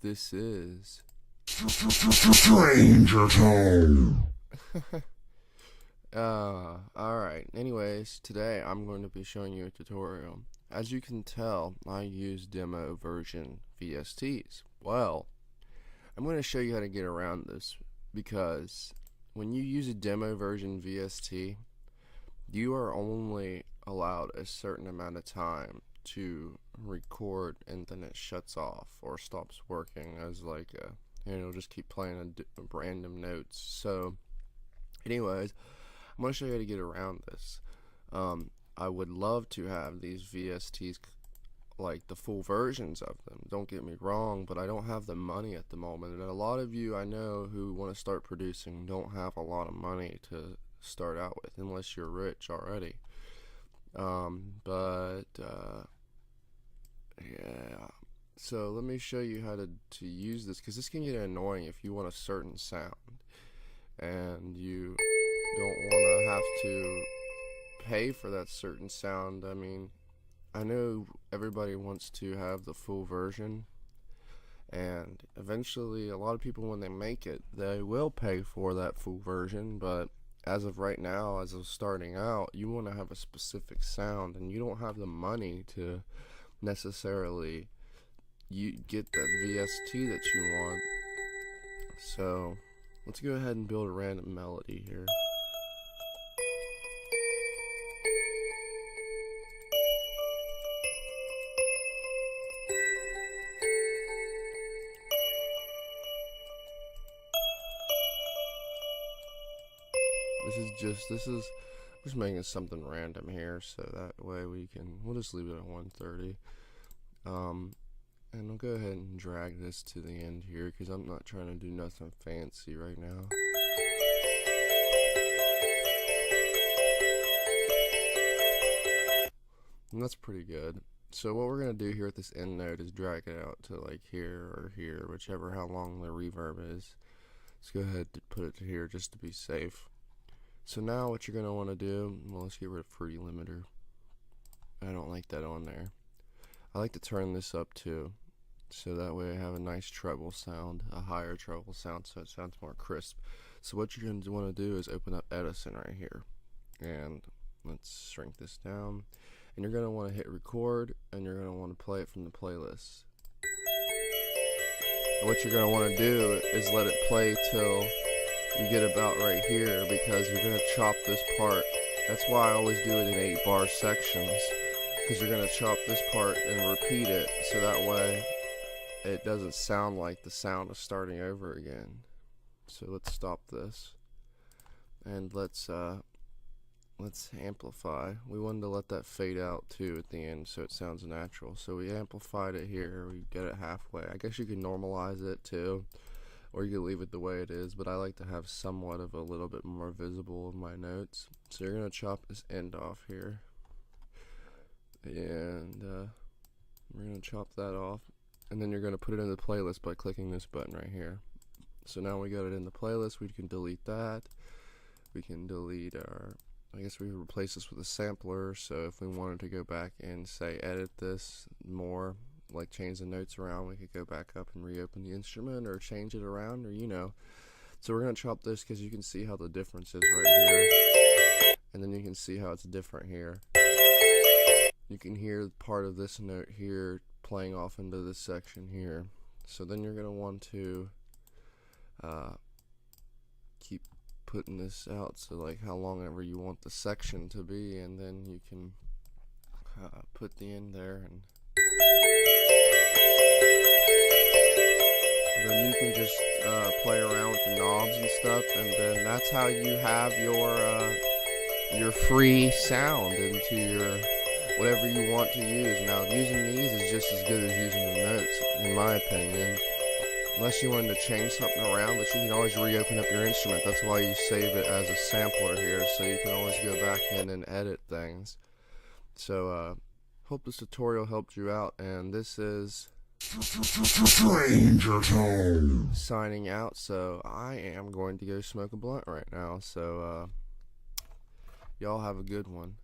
This is STrangerTone. Alright, anyways, today I'm going to be showing you a tutorial. As you can tell, I use demo version VSTs. Well, I'm going to show you how to get around this, because when you use a demo version VST, you are only allowed a certain amount of time to record, and then it shuts off or stops working as like a, it'll just keep playing random notes. So anyways, I'm going to show you how to get around this. I would love to have these VSTs, like the full versions of them, don't get me wrong, but I don't have the money at the moment, and a lot of you I know who want to start producing don't have a lot of money to start out with unless you're rich already. Yeah, so let me show you how to use this, because this can get annoying if you want a certain sound and you don't want to have to pay for that certain sound. I mean, I know everybody wants to have the full version, and eventually a lot of people, when they make it, they will pay for that full version, but as of right now, as of starting out, you want to have a specific sound, and you don't have the money to necessarily get that VST that you want. So let's go ahead and build a random melody here. I'm just making something random here, so that way we'll just leave it at 130. And I'll go ahead and drag this to the end here, because I'm not trying to do nothing fancy right now. And that's pretty good. So what we're going to do here at this end note is drag it out to like here or here, whichever how long the reverb is. Let's go ahead and put it to here just to be safe. So now what you're going to want to do, well, let's get rid of free limiter. I don't like that on there. I like to turn this up too, so that way I have a nice treble sound, a higher treble sound, so it sounds more crisp. So what you're going to want to do is open up Edison right here, and let's shrink this down, and you're going to want to hit record, and you're going to want to play it from the playlist. And what you're going to want to do is let it play till you get about right here, because you're going to chop this part. That's why I always do it in 8-bar sections, because you're going to chop this part and repeat it, so that way it doesn't sound like the sound is starting over again. So let's stop this, and let's amplify. We wanted to let that fade out too at the end so it sounds natural, so we amplified it here. We get it halfway. I guess you can normalize it too, or you can leave it the way it is, but I like to have somewhat of a little bit more visible of my notes. So you're going to chop this end off here, and we're going to chop that off, and then you're going to put it in the playlist by clicking this button right here. So now we got it in the playlist. We can delete that. We can delete I guess we can replace this with a sampler, so if we wanted to go back and say edit this more, like change the notes around, we could go back up and reopen the instrument or change it around, or so we're going to chop this because you can see how the difference is right here, and then you can see how it's different here. You can hear part of this note here playing off into this section here. So then you're going to want to keep putting this out, so like how long ever you want the section to be, and then you can put the end there, and then you can just play around with the knobs and stuff, and then that's how you have your free sound into your whatever you want to use. Now, using these is just as good as using the notes, in my opinion, unless you wanted to change something around, but you can always reopen up your instrument. That's why you save it as a sampler here, so you can always go back in and edit things. So hope this tutorial helped you out, and this is STrangerTone signing out. So I am going to go smoke a blunt right now, so y'all have a good one.